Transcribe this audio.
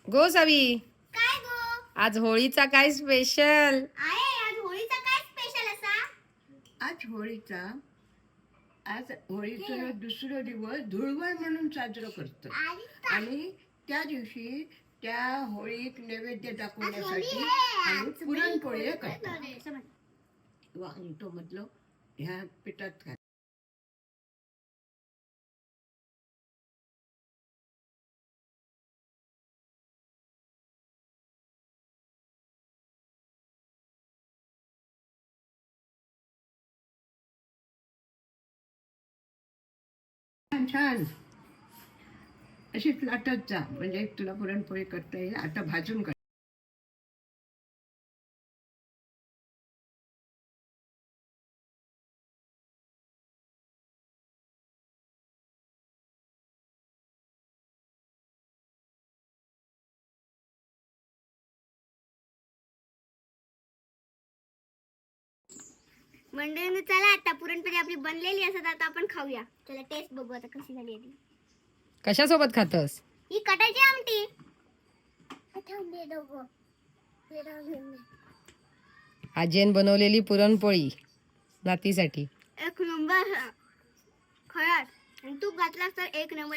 गो सावी, काय गो आज होळीचा काय स्पेशल? आज होळीचा काय स्पेशल असा? आज होळीचा दुसरा दिवस धुळवड म्हणून साजरा करतात आणि त्या दिवशी त्या होळीक नैवेद्य दाखवण्यासाठी आम्ही पुरणपोळी करतो. तो मतलब ह्या पिठात घाल. छान अशीच लाटत जा म्हणजे तुला पुरणपोळी करता येईल. आता भाजून काढ. मंडळींनो चला आता पुरणपोळी आपली बनलेली असत, आता आपण खाऊया. चला टेस्ट बघू आता कशी झाली आहे ती. कशासोबत खातस? ही कटाची आमटी. आजीन बनवलेली पुरणपोळी नातीसाठी एक नंबर खरंच, आणि तूप घातलास तर एक नंबर.